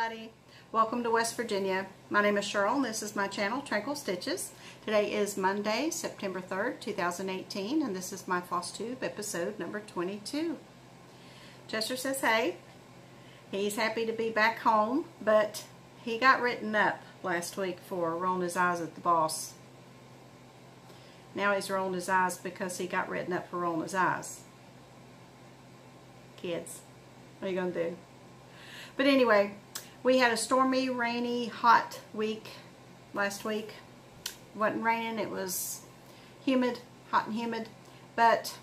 everybody. Welcome to West Virginia. My name is Cheryl and this is my channel, Tranquil Stitches. Today is Monday, September 3rd, 2018, and this is my FlossTube episode number 22. Chester says hey. He's happy to be back home, but he got written up last week for rolling his eyes at the boss. Now he's rolling his eyes because he got written up for rolling his eyes. Kids, what are you going to do? But anyway, we had a stormy, rainy, hot week last week. It wasn't raining, it was humid, hot and humid, but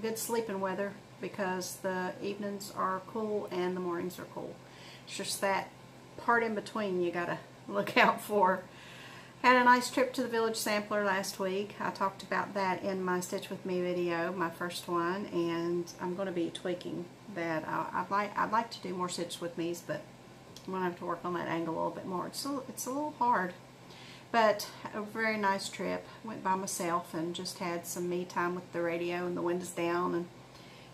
good sleeping weather because the evenings are cool and the mornings are cool. It's just that part in between you gotta look out for. Had a nice trip to the Village Sampler last week. I talked about that in my Stitch With Me video, my first one, and I'm going to be tweaking that. I'd like to do more Stitch With Me's, but I'm going to have to work on that angle a little bit more. It's a little hard, but a very nice trip. Went by myself and just had some me time with the radio and the windows down, and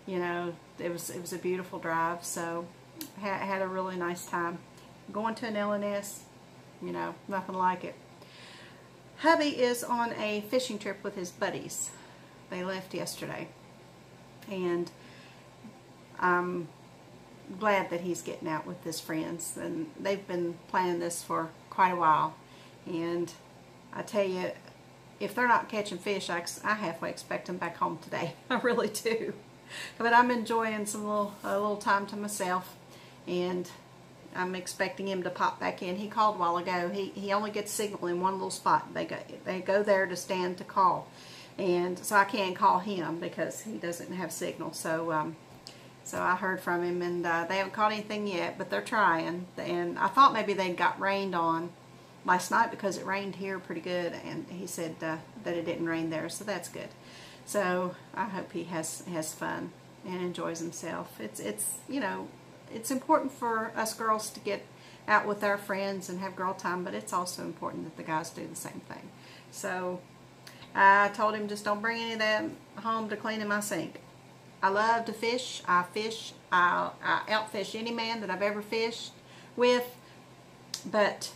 you know, it was a beautiful drive. So had a really nice time. Going to an LNS, you know, nothing like it. Hubby is on a fishing trip with his buddies. They left yesterday, and I'm glad that he's getting out with his friends, and they've been planning this for quite a while. And I tell you, if they're not catching fish, I halfway expect them back home today. I really do. But I'm enjoying a little time to myself, and I'm expecting him to pop back in. He called a while ago. He only gets signal in one little spot. They go there to stand to call, and so I can't call him because he doesn't have signal. So so I heard from him, and they haven't caught anything yet, but they're trying. And I thought maybe they got rained on last night because it rained here pretty good, and he said that it didn't rain there, so that's good. So I hope he has fun and enjoys himself. It's you know, it's important for us girls to get out with our friends and have girl time, but it's also important that the guys do the same thing. So I told him, just don't bring any of that home to clean in my sink. I love to fish. I outfish any man that I've ever fished with, but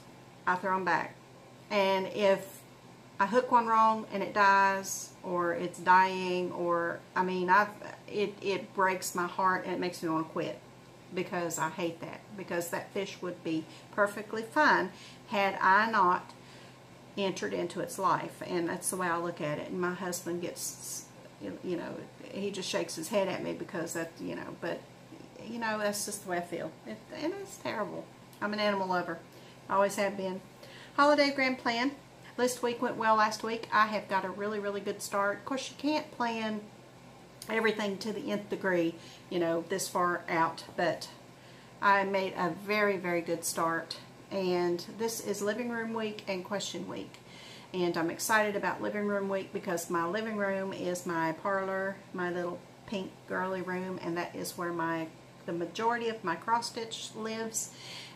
I throw them back. And if I hook one wrong and it dies, or it's dying, or I mean, it breaks my heart and it makes me want to quit. Because I hate that, because that fish would be perfectly fine had I not entered into its life, and that's the way I look at it. And my husband gets, you know, he just shakes his head at me because that, you know, but you know, that's just the way I feel, and it's terrible. I'm an animal lover, I always have been. Holiday grand plan. List week went well last week. I have got a really good start. Of course, you can't plan everything to the nth degree, you know, this far out, but I made a very good start. And this is living room week and question week, and I'm excited about living room week because my living room is my parlor, my little pink girly room, and that is where the majority of my cross stitch lives.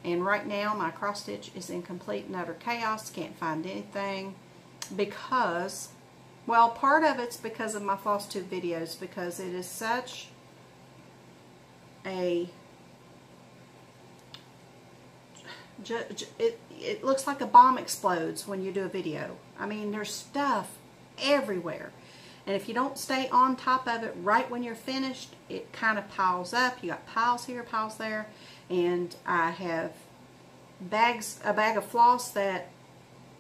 And right now my cross stitch is in complete and utter chaos. Can't find anything because, well, part of it's because of my FlossTube videos, because it is such a, it looks like a bomb explodes when you do a video. I mean, there's stuff everywhere, and if you don't stay on top of it right when you're finished, it kind of piles up. You got piles here, piles there, and I have a bag of floss that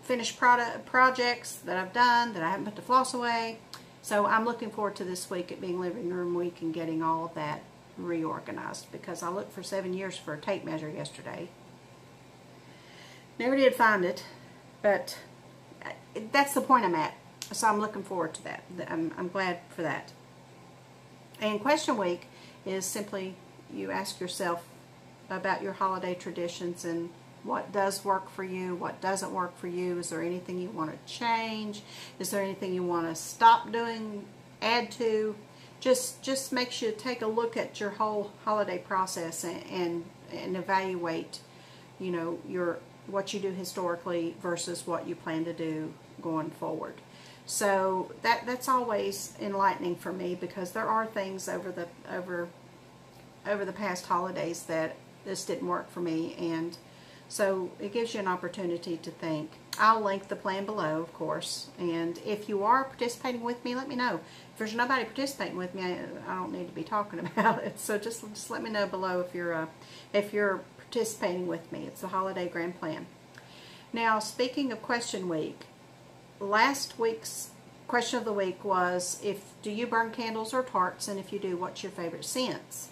finished projects that I've done that I haven't put the floss away. So I'm looking forward to this week, it being living room week, and getting all of that reorganized, because I looked for 7 years for a tape measure yesterday. Never did find it, but that's the point I'm at. So I'm looking forward to that. I'm glad for that. And question week is simply you ask yourself about your holiday traditions and what does work for you, what doesn't work for you. Is there anything you want to change? Is there anything you want to stop doing, add to? Just makes you take a look at your whole holiday process and evaluate, you know, what you do historically versus what you plan to do going forward. So that's always enlightening for me, because there are things over the past holidays that this didn't work for me. And so it gives you an opportunity to think. I'll link the plan below, of course, and if you are participating with me, let me know. If there's nobody participating with me, I don't need to be talking about it. So just let me know below if you're participating with me. It's the Holiday Grand Plan. Now, speaking of question week, last week's question of the week was, do you burn candles or tarts, and if you do, what's your favorite scents?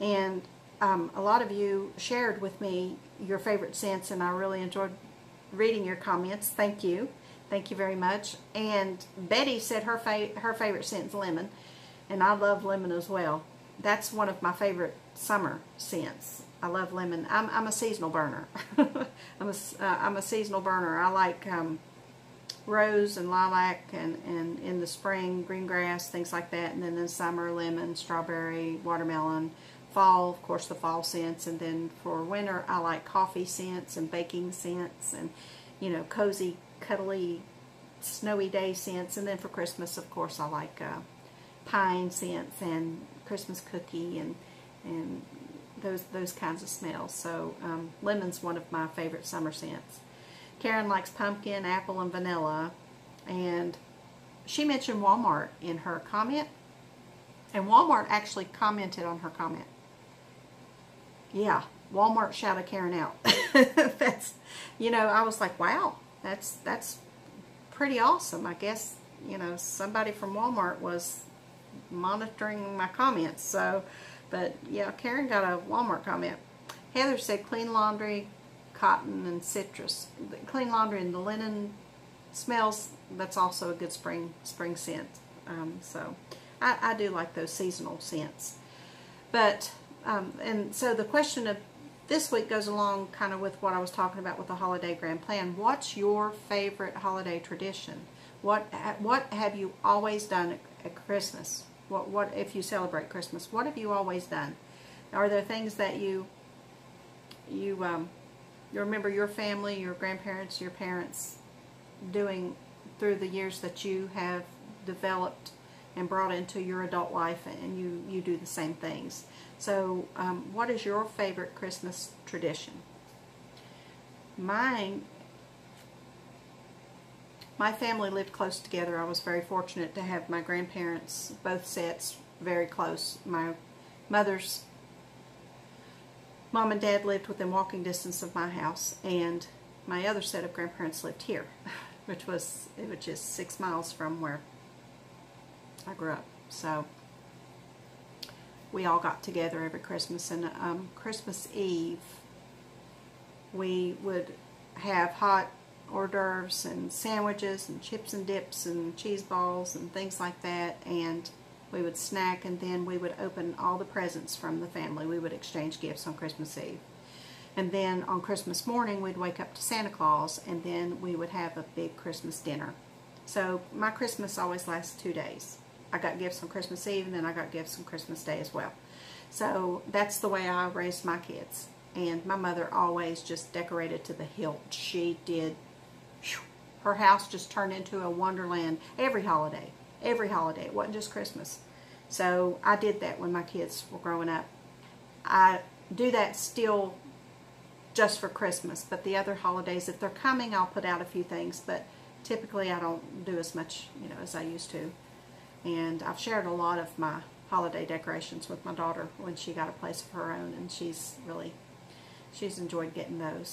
And a lot of you shared with me your favorite scents, and I really enjoyed reading your comments. Thank you. Thank you very much. And Betty said her favorite scent is lemon, and I love lemon as well. That's one of my favorite summer scents. I love lemon. I'm a seasonal burner. I'm a seasonal burner. I like rose and lilac, and in the spring, green grass, things like that. And then in the summer, lemon, strawberry, watermelon. Fall, of course, the fall scents. And then for winter, I like coffee scents and baking scents and, you know, cozy, cuddly, snowy day scents. And then for Christmas, of course, I like pine scents and Christmas cookie and those kinds of smells. So lemon's one of my favorite summer scents. Karen likes pumpkin, apple, and vanilla, and she mentioned Walmart in her comment, and Walmart actually commented on her comment. Yeah, Walmart shouted Karen out. That's, you know, I was like, wow, that's pretty awesome. I guess, you know, somebody from Walmart was monitoring my comments. So, but yeah, Karen got a Walmart comment. Heather said clean laundry, cotton, and citrus. The clean laundry and the linen smells, that's also a good spring scent. So I do like those seasonal scents. But and so the question of this week goes along kind of with what I was talking about with the Holiday Grand Plan. What's your favorite holiday tradition? What have you always done at Christmas? What if you celebrate Christmas? What have you always done? Are there things that you remember your family, your grandparents, your parents doing through the years that you have developed and brought into your adult life, and you do the same things? So what is your favorite Christmas tradition? My family lived close together. I was very fortunate to have my grandparents, both sets, very close. My mother's mom and dad lived within walking distance of my house, and my other set of grandparents lived here, which is 6 miles from where I grew up. So we all got together every Christmas, and Christmas Eve we would have hot hors d'oeuvres and sandwiches and chips and dips and cheese balls and things like that, and we would snack, and then we would open all the presents from the family. We would exchange gifts on Christmas Eve. And then on Christmas morning, we'd wake up to Santa Claus, and then we would have a big Christmas dinner. So my Christmas always lasts 2 days. I got gifts on Christmas Eve, and then I got gifts on Christmas Day as well. So that's the way I raised my kids. And my mother always just decorated to the hilt. She did. Her house just turned into a wonderland every holiday. Every holiday. It wasn't just Christmas. So I did that when my kids were growing up. I do that still just for Christmas. But the other holidays, if they're coming, I'll put out a few things. But typically I don't do as much, you know, as I used to. And I've shared a lot of my holiday decorations with my daughter when she got a place of her own, and she's enjoyed getting those.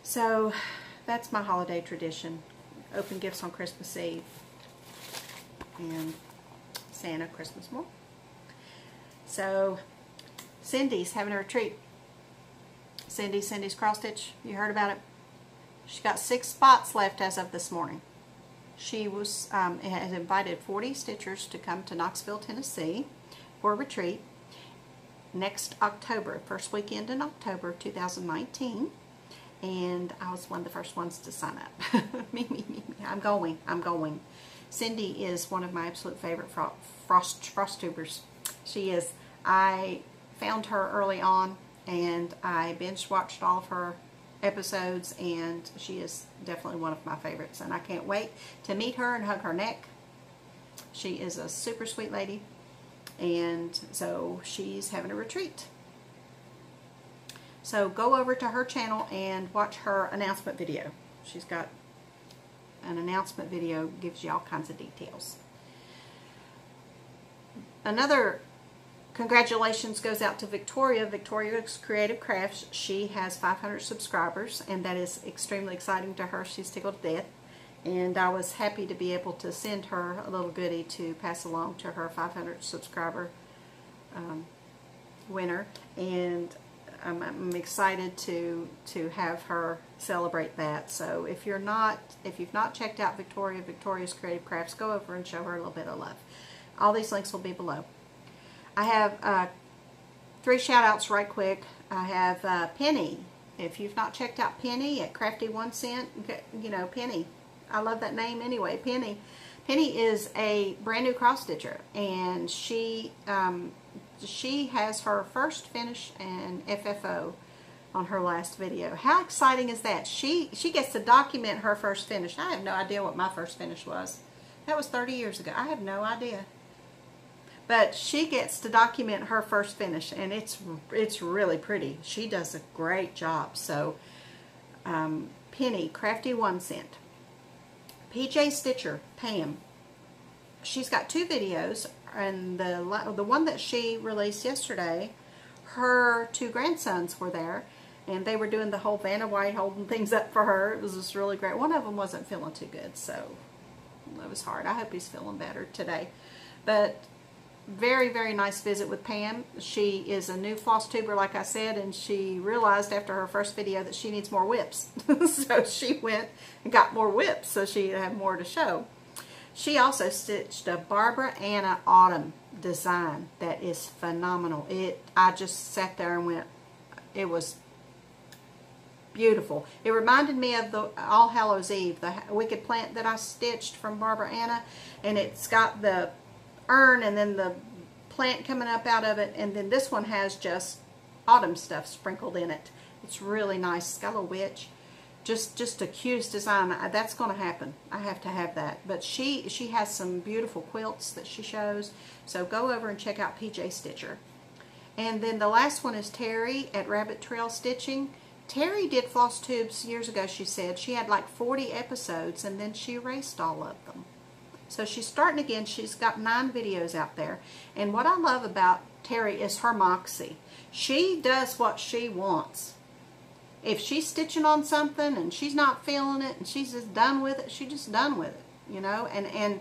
So that's my holiday tradition. Open gifts on Christmas Eve and Santa Christmas morning. So Cindy's having a retreat. Cindy's cross stitch. You heard about it? She's got 6 spots left as of this morning. She has invited 40 stitchers to come to Knoxville, Tennessee for a retreat next October, first weekend in October 2019. And I was one of the first ones to sign up. me. I'm going. Cindy is one of my absolute favorite FlossTubers. She is. I found her early on, and I binge watched all of her episodes, and she is definitely one of my favorites, and I can't wait to meet her and hug her neck. She is a super sweet lady, and so she's having a retreat. So go over to her channel and watch her announcement video. She's got an announcement video, gives you all kinds of details. Another congratulations goes out to Victoria. Victoria's Creative Crafts. She has 500 subscribers, and that is extremely exciting to her. She's tickled to death. And I was happy to be able to send her a little goodie to pass along to her 500 subscriber winner. And I'm excited to have her celebrate that. So if you've not checked out Victoria's Creative Crafts, go over and show her a little bit of love. All these links will be below. I have 3 shout outs right quick. I have Penny. If you've not checked out Penny at CraftyOneCent, you know, Penny. I love that name anyway, Penny. Penny is a brand new cross stitcher, and she has her first finish and FFO on her last video. How exciting is that? She gets to document her first finish. I have no idea what my first finish was. That was 30 years ago. I have no idea. But she gets to document her first finish, and it's really pretty. She does a great job. So, Penny, CraftyOneCent. PJ Stitcher, Pam. She's got 2 videos, and the one that she released yesterday, her 2 grandsons were there, and they were doing the whole Vanna White holding things up for her. It was just really great. One of them wasn't feeling too good, so it was hard. I hope he's feeling better today. But very, very nice visit with Pam. She is a new floss tuber, like I said, and she realized after her first video that she needs more whips. So she went and got more whips so she'd have more to show. She also stitched a Barbara Anna Autumn design that is phenomenal. I just sat there and went, it was beautiful. It reminded me of the All Hallows Eve, the wicked plant that I stitched from Barbara Anna, and it's got the urn and then the plant coming up out of it, and then this one has just autumn stuff sprinkled in it. It's really nice. It's got a little witch. Just the cutest design. That's going to happen. I have to have that. But she has some beautiful quilts that she shows. So go over and check out PJ Stitcher. And then the last one is Terri at Rabbit Trail Stitching. Terri did FlossTubes years ago, she said. She had like 40 episodes, and then she erased all of them. So she's starting again. She's got 9 videos out there. And what I love about Terri is her moxie. She does what she wants. If she's stitching on something and she's not feeling it and she's just done with it, she's just done with it, you know. And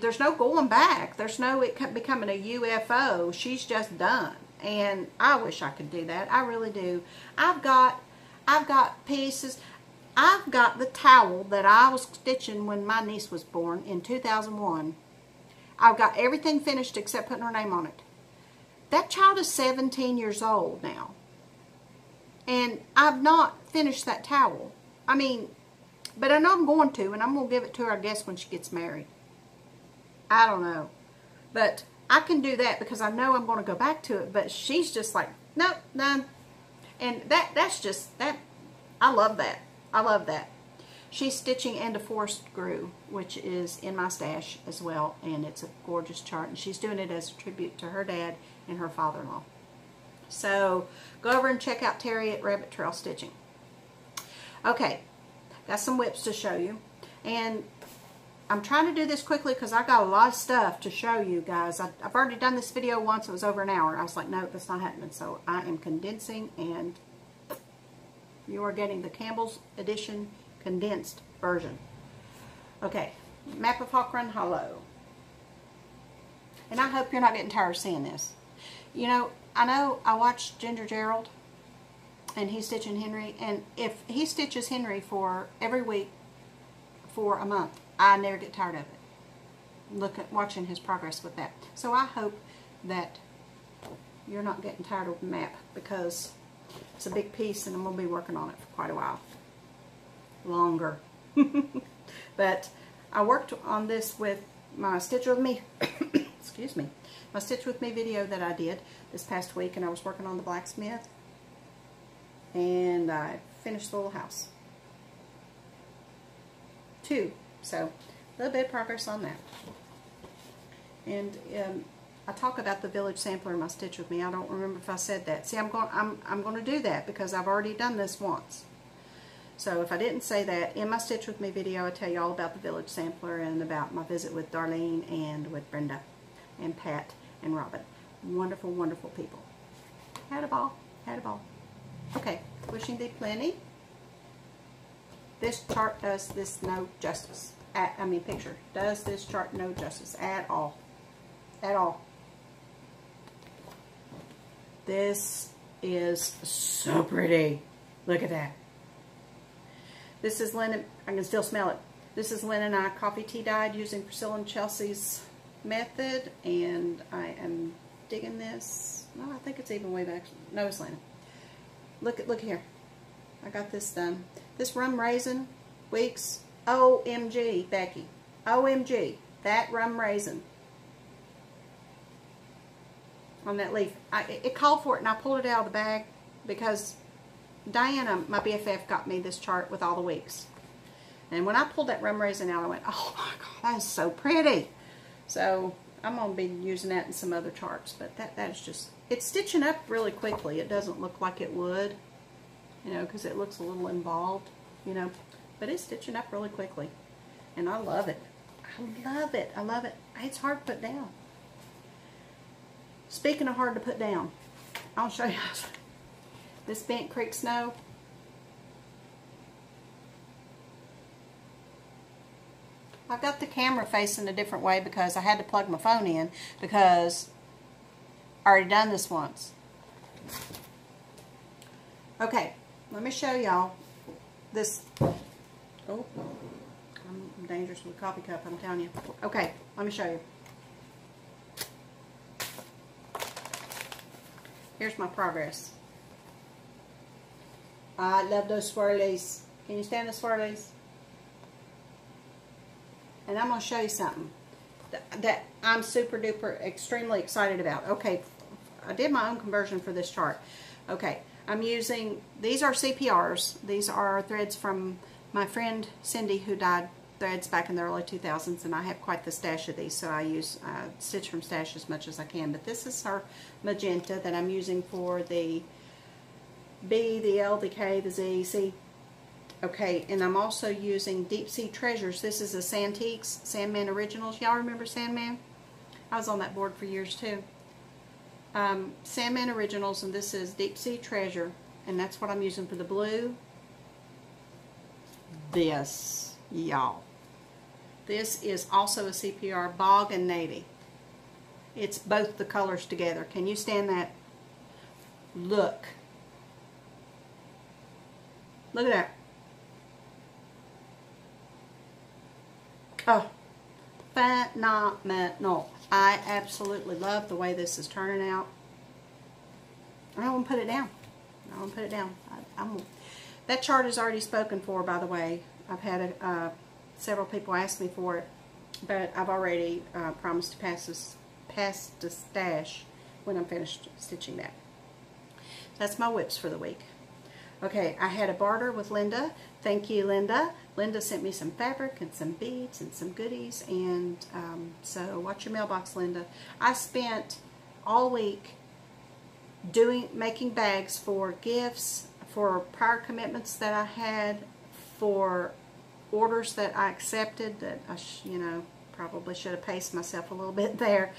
there's no going back. There's no it becoming a UFO. She's just done. And I wish I could do that. I really do. I've got pieces. I've got the towel that I was stitching when my niece was born in 2001. I've got everything finished except putting her name on it. That child is 17 years old now. And I've not finished that towel. I mean, but I know I'm going to, and I'm going to give it to her, I guess, when she gets married. I don't know. But I can do that because I know I'm going to go back to it. But she's just like, nope, done. And that's just, I love that. I love that. She's stitching And a Forest Grew, which is in my stash as well, and it's a gorgeous chart, and she's doing it as a tribute to her dad and her father-in-law. So go over and check out Terri at Rabbit Trail Stitching. Okay, got some whips to show you, and I'm trying to do this quickly because I got a lot of stuff to show you guys. I've already done this video once. It was over an hour. I was like, no, that's not happening. So I am condensing, and you are getting the Campbell's Edition condensed version. Okay, Map of Hawk Run Hollow. And I hope you're not getting tired of seeing this. You know I watched Ginger Gerald, and he's stitching Henry, and if he stitches Henry for every week for a month, I never get tired of it. Watching his progress with that. So I hope that you're not getting tired of the map, because it's a big piece, and I'm going to be working on it for quite a while. Longer. But I worked on this with my Stitch With Me, excuse me, my Stitch With Me video that I did this past week, and I was working on the blacksmith, and I finished the little house. 2. So, a little bit of progress on that. And I talk about the Village Sampler in my Stitch With Me. I don't remember if I said that. See, I'm going to do that because I've already done this once. So if I didn't say that, in my Stitch With Me video, I tell you all about the Village Sampler and about my visit with Darlene and with Brenda and Pat and Robin. Wonderful, wonderful people. Had a ball. Had a ball. Okay, wishing thee plenty. This chart does this no justice. Picture. Does this chart no justice at all. At all. This is so pretty. Look at that. This is linen. I can still smell it. This is linen I coffee tea dyed using Priscilla and Chelsea's method, and I am digging this. No, I think it's even way back. No, it's linen. Look here. I got this done. This rum raisin, Weeks. OMG, Becky. OMG. That rum raisin on that leaf. It called for it, and I pulled it out of the bag because Diana, my BFF, got me this chart with all the weeks. And when I pulled that rum raisin out, I went, oh my God, that is so pretty. So I'm going to be using that in some other charts. But that is just, it's stitching up really quickly. It doesn't look like it would, you know, because it looks a little involved, you know. But it's stitching up really quickly. And I love it. I love it. I love it. It's hard to put down. Speaking of hard to put down, I'll show you this Bent Creek Snow. I've got the camera facing a different way because I had to plug my phone in because I already done this once. Okay, let me show y'all this. Oh, I'm dangerous with a coffee cup, I'm telling you. Okay, let me show you. Here's my progress. I love those swirlies. Can you stand the swirlies? And I'm going to show you something that I'm super duper extremely excited about. Okay, I did my own conversion for this chart. Okay, I'm using, these are CPRs. These are threads from my friend Cindy, who dyed threads back in the early 2000s, and I have quite the stash of these, so I use stitch from stash as much as I can. But this is her magenta that I'm using for the B, the L, the K, the Z, C. Okay, and I'm also using Deep Sea Treasures. This is a Santiques, Sandman Originals. Y'all remember Sandman? I was on that board for years too. Sandman Originals, and this is Deep Sea Treasure, and that's what I'm using for the blue. This, y'all. This is also a CPR, Bog and Navy. It's both the colors together. Can you stand that? Look. Look at that. Oh, phenomenal. I absolutely love the way this is turning out. I don't want to put it down. I don't want to put it down. That chart is already spoken for, by the way. I've had several people ask me for it, but I've already promised to pass the stash when I'm finished stitching that. That's my whips for the week. Okay, I had a barter with Linda. Thank you, Linda. Linda sent me some fabric and some beads and some goodies, and so watch your mailbox, Linda. I spent all week making bags for gifts, for prior commitments that I had, for orders that I accepted that I, you know, probably should have paced myself a little bit there,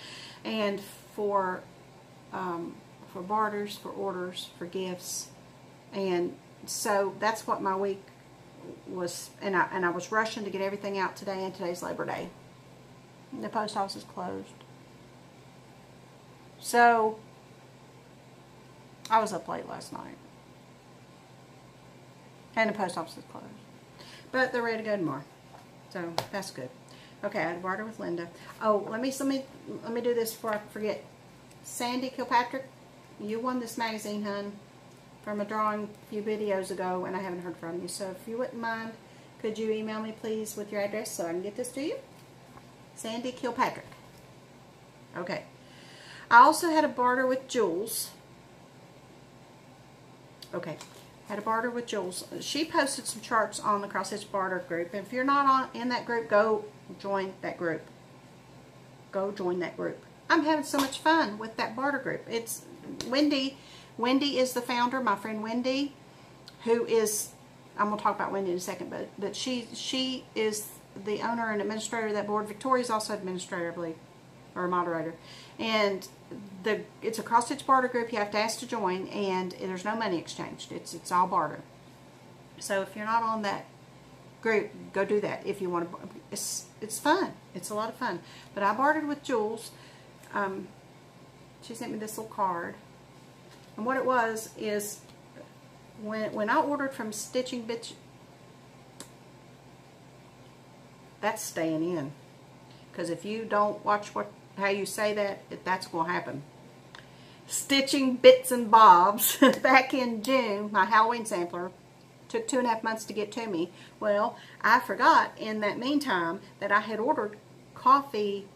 and for barters, for orders, for gifts. And so that's what my week was, and I was rushing to get everything out today, and today's Labor Day. The post office is closed. So I was up late last night. And the post office is closed. But they're ready to go tomorrow. So that's good. Okay, I had a barter with Linda. Oh, let me do this before I forget. Sandy Kilpatrick, you won this magazine, hun, from a drawing a few videos ago, and I haven't heard from you. So if you wouldn't mind, could you email me, please, with your address so I can get this to you? Sandy Kilpatrick. Okay. I also had a barter with Jules. Okay. Had a barter with Jules. She posted some charts on the Cross Stitch Barter group. And if you're not in that group, go join that group. Go join that group. I'm having so much fun with that barter group. It's Wendy. Wendy is the founder, my friend Wendy, who is, I'm going to talk about Wendy in a second, but she is the owner and administrator of that board. Victoria's also administrator, I believe, or a moderator. And it's a cross-stitch barter group. You have to ask to join, and there's no money exchanged. It's all barter. So if you're not on that group, go do that if you want to. It's fun. It's a lot of fun. But I bartered with Jules. She sent me this little card, and what it was is when I ordered from Stitching Bitch, that's staying in, because if you don't watch how you say that, that's going to happen. Stitching Bits and Bobs back in June, my Halloween sampler, took 2.5 months to get to me. Well, I forgot in that meantime that I had ordered Coffee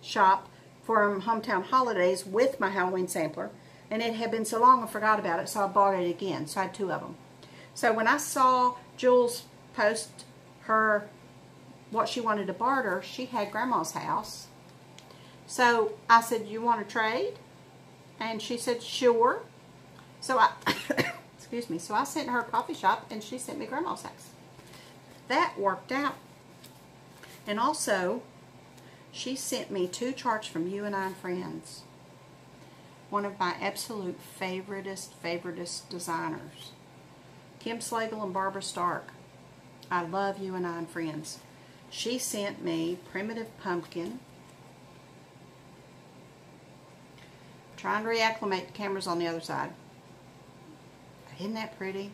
Shop from Hometown Holidays with my Halloween sampler, and it had been so long I forgot about it, so I bought it again. So I had 2 of them. So when I saw Jules post what she wanted to barter, she had Grandma's house. So I said, "You want to trade?" And she said, "Sure." So I excuse me. So I sent her a Coffee Shop, and she sent me Grandma's house. That worked out. And also, she sent me 2 charts from You and I Friends. One of my absolute favoritist designers. Kim Slagle and Barbara Stark. I love You and I Friends. She sent me Primitive Pumpkin. Trying to reacclimate, the camera's on the other side. Isn't that pretty?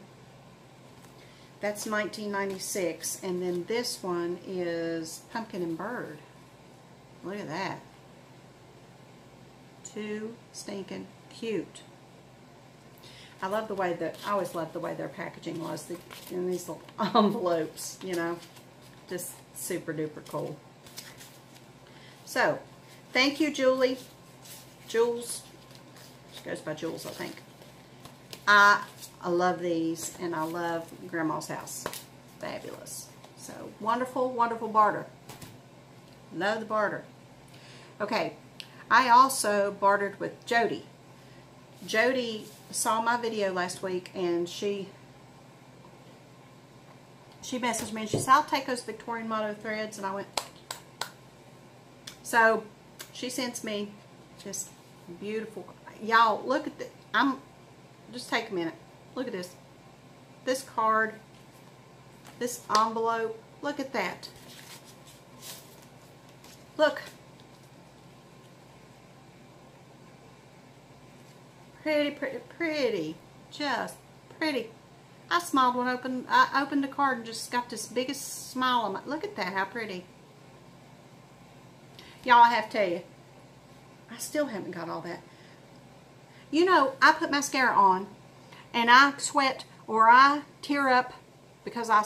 That's 1996. And then this one is Pumpkin and Bird. Look at that. Too stinking cute. I love the way that, I always loved the way their packaging was in these little envelopes, you know. Just super duper cool. So, thank you, Julie. Jules. She goes by Jules, I think. I love these, and I love Grandma's house. Fabulous. So, wonderful, wonderful barter. Love the barter. Okay, I also bartered with Jody. Jody saw my video last week, and she messaged me, and she said, "I'll take those Victorian motto threads," and I went. So she sends me just beautiful. Y'all, look at just take a minute. Look at this. This card, this envelope. Look at that. Look. Pretty, pretty, pretty. Just pretty. I smiled when I opened the card and just got this biggest smile on my, look at that, how pretty. Y'all, I have to tell you, I still haven't got all that. You know, I put mascara on and I sweat or I tear up because I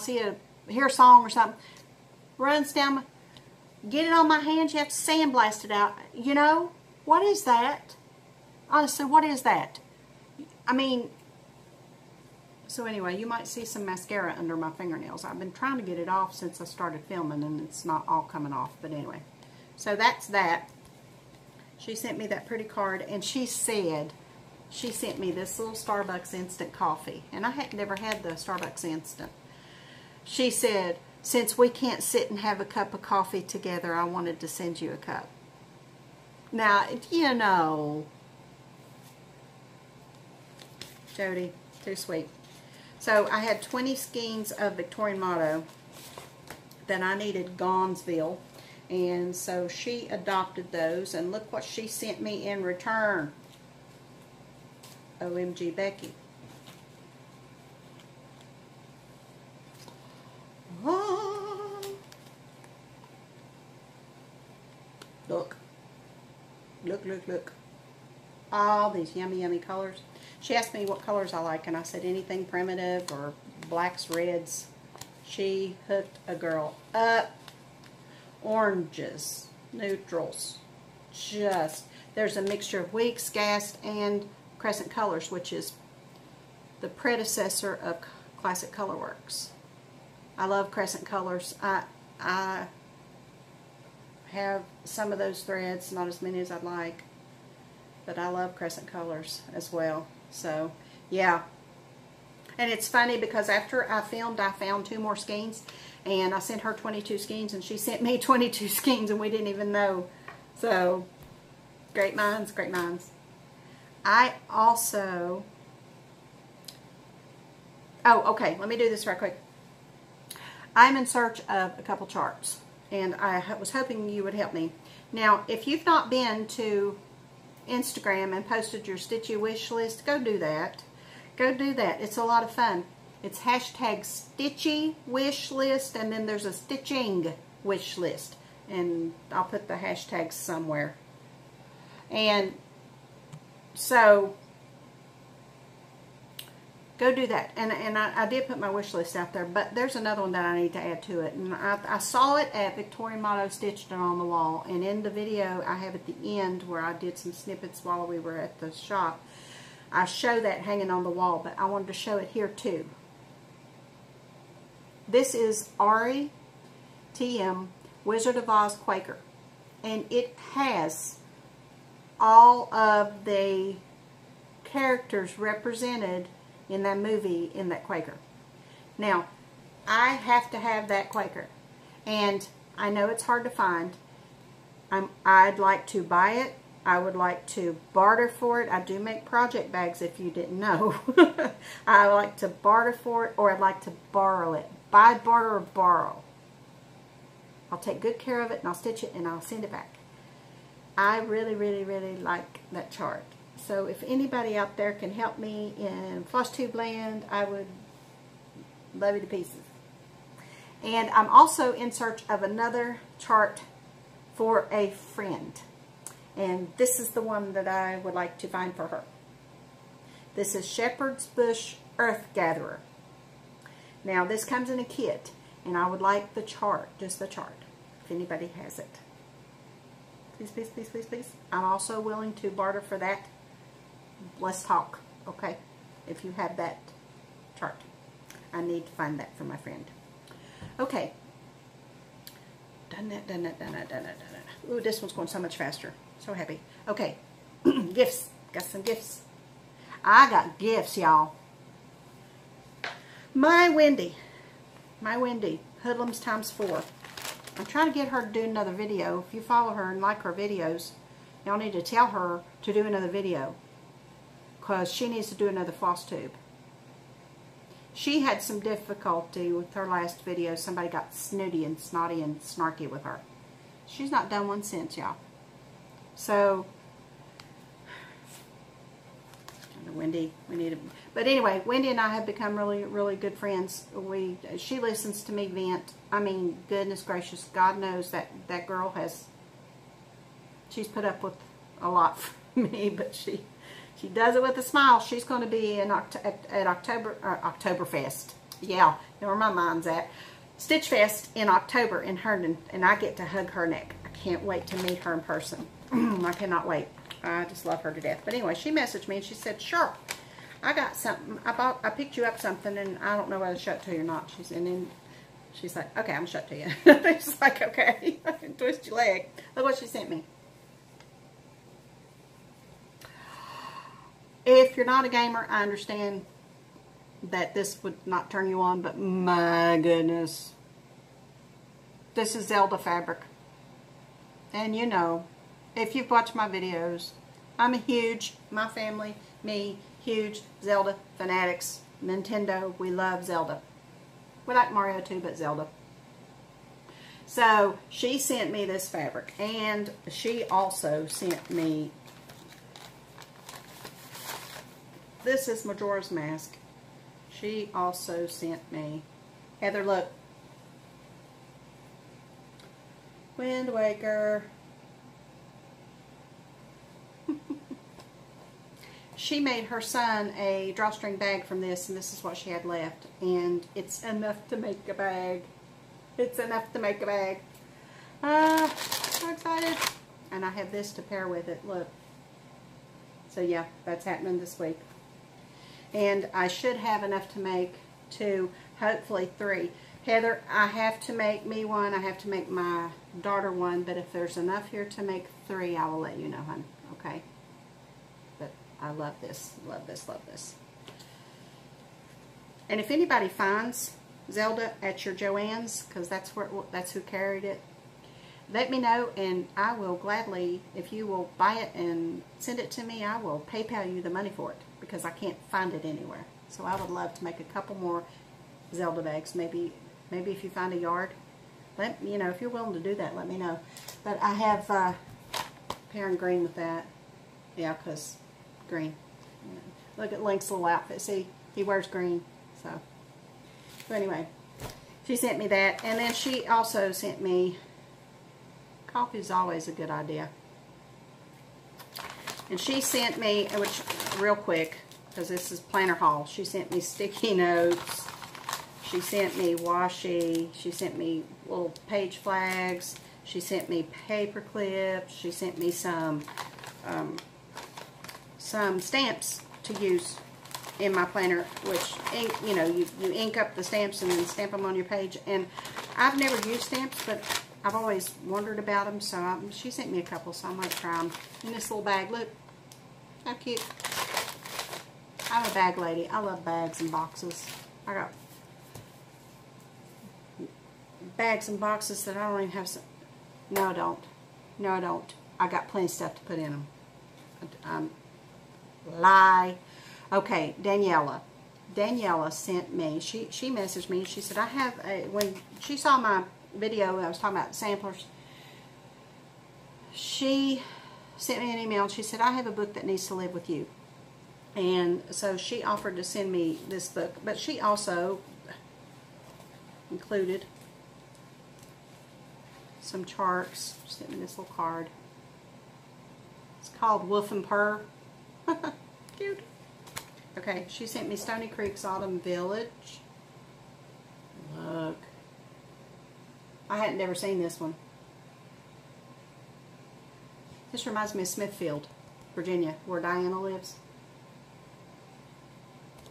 hear a song or something. Runs down get it on my hands, you have to sandblast it out. You know, what is that? Honestly, what is that? I mean, so anyway, you might see some mascara under my fingernails. I've been trying to get it off since I started filming, and it's not all coming off. But anyway, so that's that. She sent me that pretty card, and she said she sent me this little Starbucks instant coffee. And I had never had the Starbucks instant. She said, "Since we can't sit and have a cup of coffee together, I wanted to send you a cup." Now, you know, Jody, too sweet. So I had 20 skeins of Victorian motto that I needed Gonzville, and so she adopted those, and look what she sent me in return. OMG Becky. Oh. Look. Look, look, look. All these yummy, yummy colors. She asked me what colors I like, and I said anything primitive or blacks, reds. She hooked a girl up. Oranges, neutrals. There's a mixture of Weeks, Gas, and Crescent Colors, which is the predecessor of Classic Colorworks. I love Crescent Colors. I have some of those threads, not as many as I'd like, but I love crescent colors as well. So yeah, and it's funny because after I filmed, I found 2 more skeins, and I sent her 22 skeins, and she sent me 22 skeins, and we didn't even know. So great minds, great minds. I also, oh, okay, let me do this right quick. I'm in search of a couple charts, and I was hoping you would help me. Now, if you've not been to Instagram and posted your Stitchy wish list, go do that. Go do that. It's a lot of fun. It's hashtag Stitchy wish list, and then there's a stitching wish list, and I'll put the hashtags somewhere. And so go do that. And I did put my wish list out there, but there's another one that I need to add to it. And I saw it at Victorian Motto Stitched on the Wall. And in the video I have at the end where I did some snippets while we were at the shop, I show that hanging on the wall, but I wanted to show it here too. This is Ari TM Wizard of Oz Quaker. And it has all of the characters represented in that movie, in that Quaker. Now, I have to have that Quaker, and I know it's hard to find. I'd like to buy it. I would like to barter for it. I do make project bags, if you didn't know. I like to barter for it, or I'd like to borrow it. Buy, barter, or borrow. I'll take good care of it, and I'll stitch it, and I'll send it back. I really, really, really like that chart. So if anybody out there can help me in FlossTube land, I would love you to pieces. And I'm also in search of another chart for a friend. And this is the one that I would like to find for her. This is Shepherd's Bush Earth Gatherer. Now this comes in a kit, and I would like the chart, just the chart, if anybody has it. Please, please, please, please, please. I'm also willing to barter for that. Let's talk, okay? If you have that chart. I need to find that for my friend. Okay. Done that, done that, done that, done that, done that. Ooh, this one's going so much faster. So happy. Okay. Gifts. Got some gifts. I got gifts, y'all. My Wendy. Hoodlums ×4. I'm trying to get her to do another video. If you follow her and like her videos, y'all need to tell her to do another video, because she needs to do another floss tube. She had some difficulty with her last video. Somebody got snooty and snotty and snarky with her. She's not done one since, y'all. So, Wendy, we need to, but anyway, Wendy and I have become really, really good friends. She listens to me vent. I mean, goodness gracious, God knows that girl she's put up with a lot for me, but she does it with a smile. She's going to be at Oktoberfest. Yeah, where my mind's at. Stitch Fest in October in Herndon, and I get to hug her neck. I can't wait to meet her in person. I cannot wait. I just love her to death. But anyway, she messaged me and she said, "Sure, I got something. I picked you up something, and I don't know whether to show it to you or not." And then she's like, "Okay, I'm gonna show it to you." She's like, "Okay." Twist your leg. Look what she sent me. If you're not a gamer, I understand that this would not turn you on, but my goodness. This is Zelda fabric. And you know, if you've watched my videos, I'm a huge, my family, me, huge Zelda fanatics. Nintendo, we love Zelda. We like Mario too, but Zelda. So, she sent me this fabric, and she also sent me, this is Majora's Mask. She also sent me, Heather, look, Wind Waker. She made her son a drawstring bag from this, and this is what she had left. And it's enough to make a bag. It's enough to make a bag. So excited. And I have this to pair with it. Look. So yeah, that's happening this week. And I should have enough to make 2, hopefully 3. Heather, I have to make me one. I have to make my daughter one. But if there's enough here to make 3, I will let you know, hon. Okay? But I love this. Love this. Love this. And if anybody finds Zelda at your Joann's, because that's who carried it, let me know, and I will gladly, if you will buy it and send it to me, I will PayPal you the money for it, because I can't find it anywhere. So I would love to make a couple more Zelda bags. Maybe if you find a yard, if you're willing to do that, let me know. But I have pear and green with that. Yeah, because green. Look at Link's little outfit. See, he wears green. So anyway, she sent me that, and then she also sent me. Coffee is always a good idea. And she sent me, which real quick, because this is planner haul, she sent me sticky notes. She sent me washi. She sent me little page flags. She sent me paper clips. She sent me some stamps to use in my planner, which ink, you ink up the stamps and then stamp them on your page. And I've never used stamps, but I've always wondered about them, so she sent me a couple, so I might try them in this little bag. Look, how cute. I'm a bag lady. I love bags and boxes. I got bags and boxes that I don't even have some. No, I don't. No, I don't. I got plenty of stuff to put in them. Lie. Okay, Daniela. Daniela sent me, she messaged me, she said, when she saw my video, I was talking about samplers, she sent me an email and she said, I have a book that needs to live with you. And so she offered to send me this book, but she also included some charts. She sent me this little card. It's called Wolf and Purr. Cute. Okay, she sent me Stony Creek's Autumn Village. Look. I hadn't never seen this one. This reminds me of Smithfield, Virginia, where Diana lives.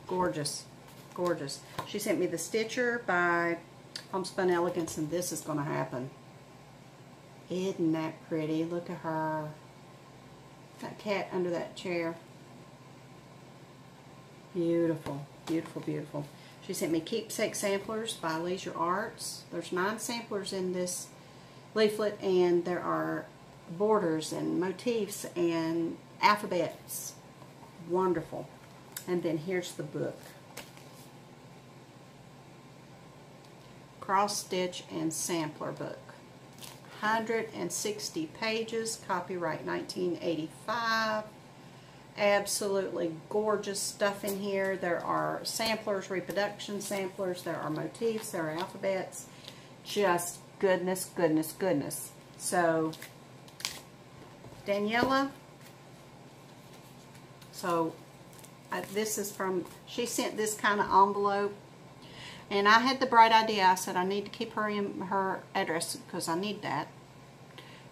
Gorgeous. Gorgeous. She sent me the Stitcher by Homespun Elegance, and this is going to happen. Isn't that pretty? Look at her. That cat under that chair. Beautiful. Beautiful, beautiful. She sent me Keepsake Samplers by Leisure Arts. There's 9 samplers in this leaflet, and there are borders and motifs and alphabets. Wonderful. And then here's the book. Cross Stitch and Sampler book. 160 pages, copyright 1985. Absolutely gorgeous stuff in here. There are samplers, reproduction samplers, there are motifs, there are alphabets. Just goodness, goodness, goodness. So, Daniela, this is from, she sent this kind of envelope, and I had the bright idea. I said I need to keep her address because I need that.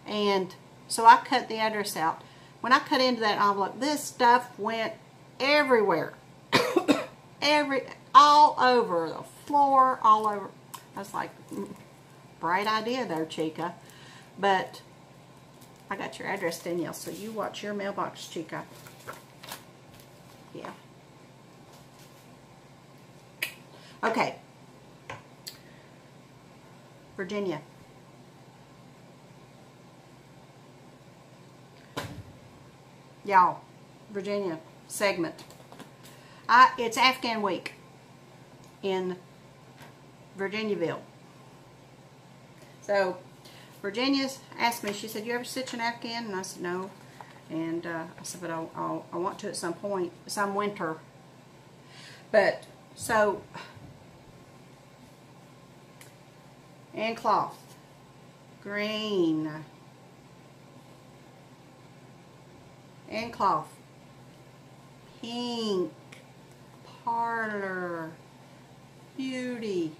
And so I cut the address out. When I cut into that envelope, this stuff went everywhere. All over the floor, all over. I was like, bright idea there, Chica. But I got your address, Danielle, so you watch your mailbox, Chica. Yeah. Okay. Virginia. Y'all, Virginia segment. It's Afghan week in Virginiaville. So, Virginia's asked me, she said, you ever stitch an Afghan? And I said, no. And I said, but I want to at some point, some winter. But, so, and cloth, green, and cloth, pink, parlor, beauty.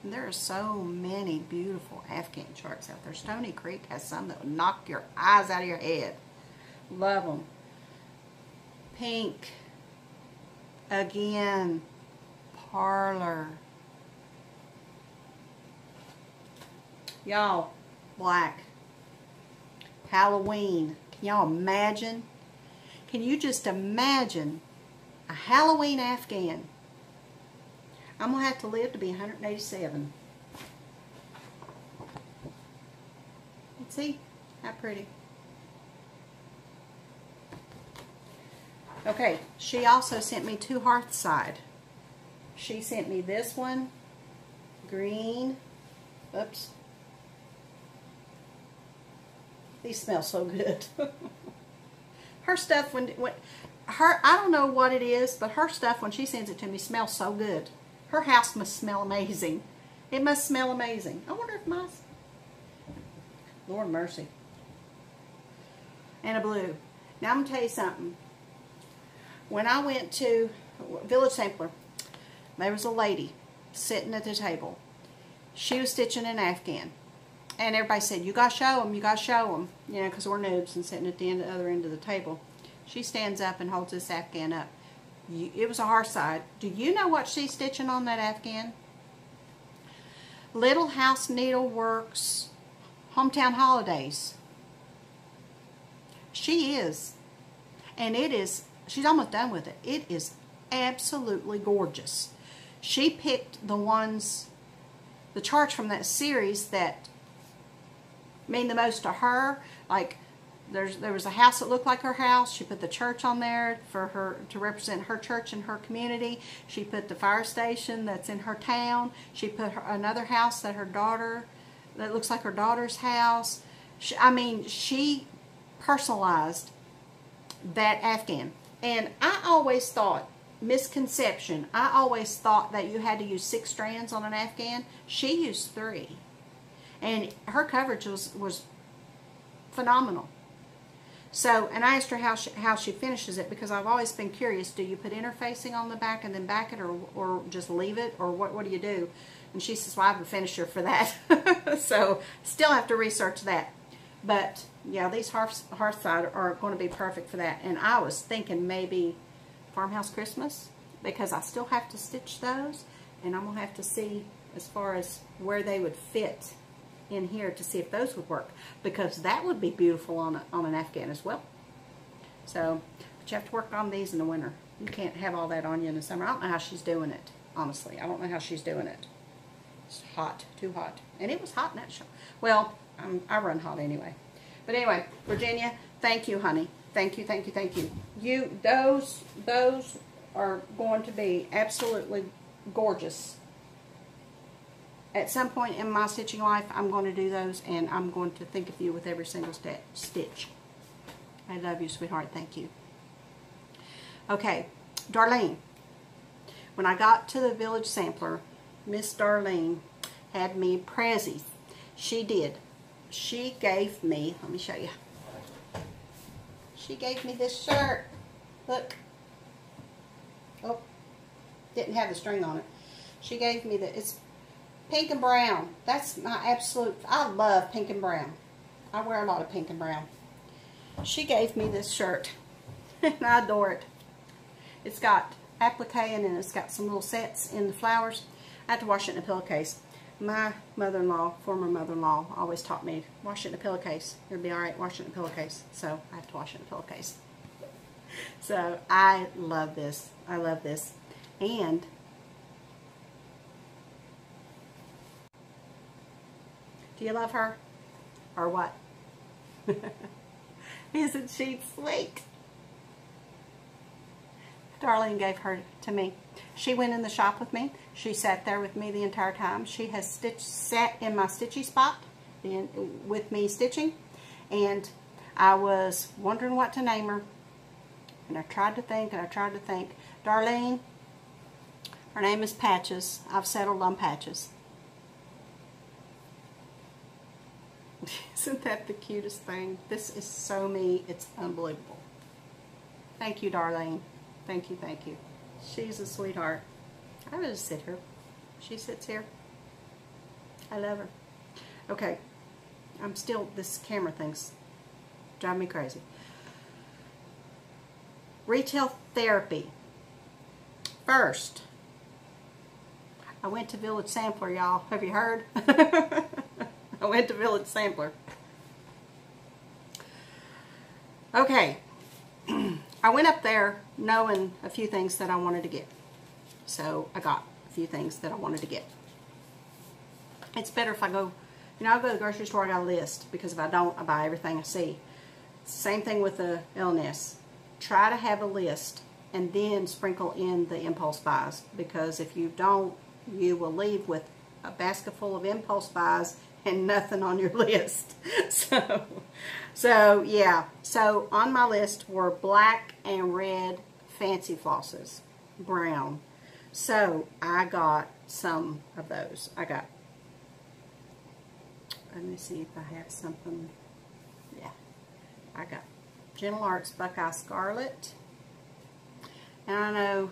And there are so many beautiful Afghan charts out there. Stony Creek has some that would knock your eyes out of your head. Love them. Pink, again, parlor, Y'all, black. Halloween. Can y'all imagine? Can you just imagine a Halloween Afghan? I'm going to have to live to be 187. Let's see how pretty. Okay, she also sent me 2 Hearthside. She sent me this one, green. Oops. These smell so good. Her stuff, I don't know what it is, but her stuff, when she sends it to me, smells so good. Her house must smell amazing. It must smell amazing. I wonder if my... Lord mercy. And a blue. Now, I'm going to tell you something. When I went to Village Sampler, there was a lady sitting at the table. She was stitching an Afghan. And everybody said, you got to show them, you got to show them. You know, because we're noobs and sitting at the other end of the table. She stands up and holds this Afghan up. It was a Hearthside. Do you know what she's stitching on that Afghan? Little House Needleworks Hometown Holidays. She is. And it is, she's almost done with it. It is absolutely gorgeous. She picked the charts from that series that mean the most to her. Like, there was a house that looked like her house. She put the church on there for her to represent her church and her community. She put the fire station that's in her town. She put another house that looks like her daughter's house. She personalized that Afghan. And I always thought, misconception, I always thought that you had to use 6 strands on an Afghan. She used 3. And her coverage was phenomenal. So, and I asked her how she finishes it, because I've always been curious, do you put interfacing on the back and then back it, or just leave it, or what do you do? And she says, well, I have a finisher for that. So, still have to research that. But, yeah, these Hearthside are going to be perfect for that. And I was thinking maybe Farmhouse Christmas, because I still have to stitch those, and I'm going to have to see as far as where they would fit in here to see if those would work, because that would be beautiful on an Afghan as well. So, but you have to work on these in the winter. You can't have all that on you in the summer. I don't know how she's doing it, honestly. I don't know how she's doing it. It's hot, too hot. And it was hot in that show. Well, I run hot anyway. But anyway, Virginia, thank you, honey. Thank you, thank you, thank you. Those are going to be absolutely gorgeous. At some point in my stitching life, I'm going to do those, and I'm going to think of you with every single stitch. I love you, sweetheart. Thank you. Okay, Darlene. When I got to the Village Sampler, Miss Darlene had me prezzies. She did. She gave me, let me show you. She gave me this shirt. Look. Oh, didn't have the string on it. She gave me it's pink and brown. That's my absolute, I love pink and brown. I wear a lot of pink and brown. She gave me this shirt, and I adore it. It's got applique, and it's got some little sets in the flowers. I have to wash it in a pillowcase. My mother-in-law, former mother-in-law, always taught me, wash it in a pillowcase. It'll be alright, wash it in a pillowcase. So, I have to wash it in a pillowcase. So, I love this. I love this. And do you love her? Or what? Isn't she sweet? Darlene gave her to me. She went in the shop with me. She sat there with me the entire time. She has sat in my stitchy spot with me stitching. And I was wondering what to name her. And I tried to think, and I tried to think. Darlene, her name is Patches. I've settled on Patches. Isn't that the cutest thing? This is so me. It's unbelievable. Thank you, Darlene. Thank you, thank you. She's a sweetheart. I would just sit here. She sits here. I love her. Okay. This camera thing's driving me crazy. Retail therapy. First, I went to Village Sampler, y'all. Have you heard? I went to Village Sampler. Okay. I went up there knowing a few things that I wanted to get. So I got a few things that I wanted to get. It's better if I go, you know, I go to the grocery store, I got a list, because if I don't, I buy everything I see. Same thing with the LNS. Try to have a list and then sprinkle in the impulse buys, because if you don't, you will leave with a basket full of impulse buys and nothing on your list. So yeah. So on my list were black and red fancy flosses, brown. So I got some of those. I got, let me see if I have something. Yeah, I got Gentle Arts Buckeye Scarlet. And I know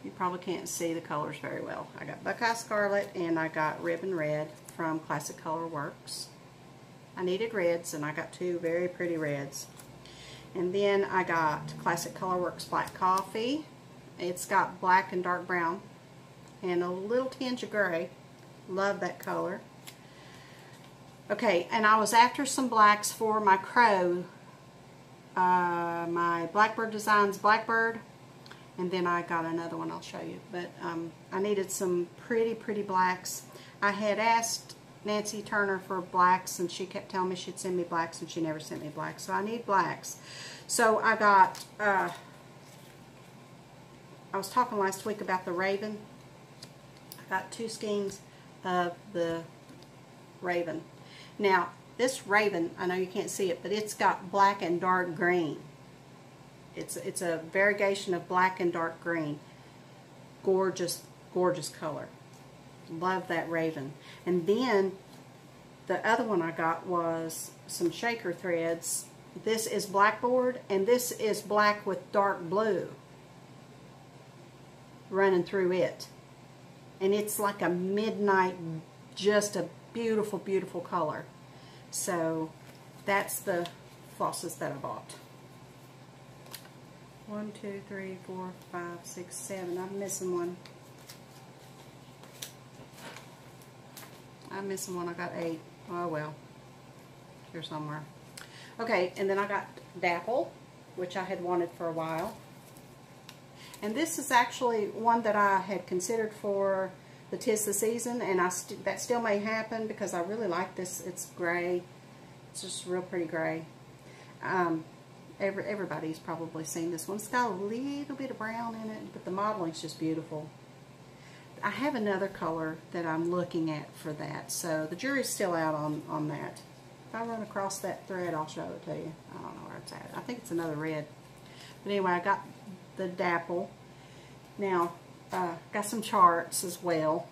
you probably can't see the colors very well. I got Buckeye Scarlet and I got Ribbon Red from Classic Color Works. I needed reds and I got two very pretty reds. And then I got Classic Color Works Black Coffee. It's got black and dark brown and a little tinge of gray. Love that color. Okay, and I was after some blacks for my crow, my Blackbird Designs Blackbird. And then I got another one I'll show you. But I needed some pretty, pretty blacks. I had asked Nancy Turner for blacks, and she kept telling me she'd send me blacks, and she never sent me blacks. So I need blacks. So I got, I was talking last week about the Raven. I got 2 skeins of the Raven. Now, this Raven, I know you can't see it, but it's got black and dark green. It's a variegation of black and dark green. Gorgeous, gorgeous color. Love that Raven. And then the other one I got was some shaker threads. This is blackboard, and this is black with dark blue running through it. And it's like a midnight, just a beautiful, beautiful color. So that's the flosses that I bought. 1, 2, 3, 4, 5, 6, 7. I'm missing one. I'm missing one. I got 8. Oh well. Here somewhere. Okay, and then I got Dapple, which I had wanted for a while. And this is actually one that I had considered for the 'Tis the Season, and that still may happen because I really like this. It's gray. It's just real pretty gray. Everybody's probably seen this one. It's got a little bit of brown in it, but the modeling's just beautiful. I have another color that I'm looking at for that, so the jury's still out on that. If I run across that thread, I'll show it to you. I don't know where it's at. I think it's another red. But anyway, I got the Dapple. Now, got some charts as well.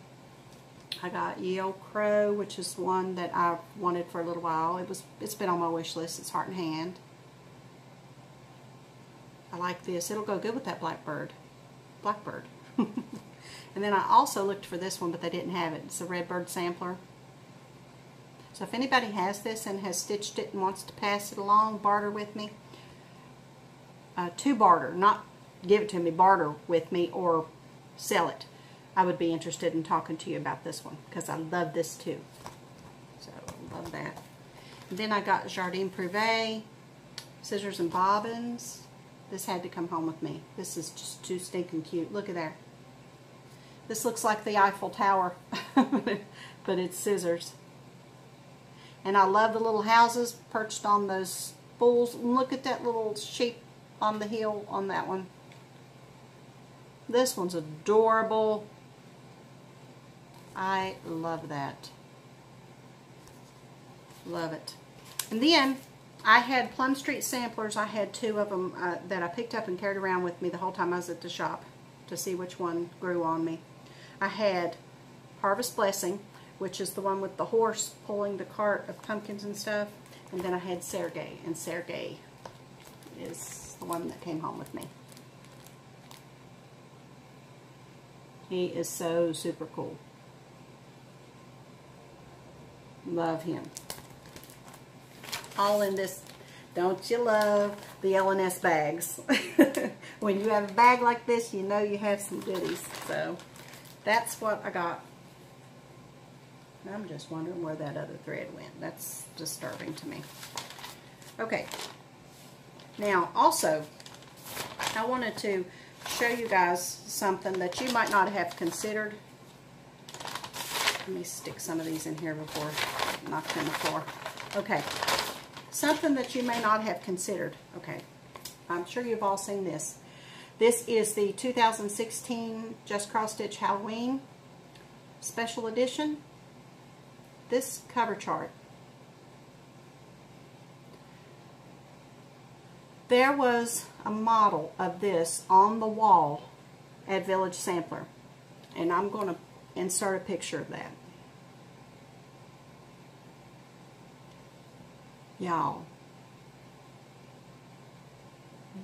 I got Ye Old Crow, which is one that I've wanted for a little while. It's been on my wish list. It's Heart and Hand. I like this. It'll go good with that Blackbird. And then I also looked for this one, but they didn't have it. It's a Redbird Sampler. So if anybody has this and has stitched it and wants to pass it along, barter with me. To barter, not give it to me, barter with me or sell it. I would be interested in talking to you about this one because I love this too. So, love that. And then I got Jardin Privé, Scissors and Bobbins. This had to come home with me. This is just too stinking cute. Look at that. This looks like the Eiffel Tower, but it's scissors. And I love the little houses perched on those spools. Look at that little sheep on the hill on that one. This one's adorable. I love that. Love it. And then I had Plum Street samplers. I had 2 of them that I picked up and carried around with me the whole time I was at the shop to see which one grew on me. I had Harvest Blessing, which is the one with the horse pulling the cart of pumpkins and stuff. And then I had Sergei, and Sergei is the one that came home with me. He is so super cool. Love him. All in this, don't you love the LNS bags? When you have a bag like this, you know you have some goodies. So that's what I got. I'm just wondering where that other thread went. That's disturbing to me. Okay. Now, also, I wanted to show you guys something that you might not have considered. Let me stick some of these in here before I knock them on the floor. Okay. Something that you may not have considered. Okay. I'm sure you've all seen this. This is the 2016 Just Cross Stitch Halloween Special Edition. This cover chart. There was a model of this on the wall at Village Sampler, and I'm going to insert a picture of that. Y'all,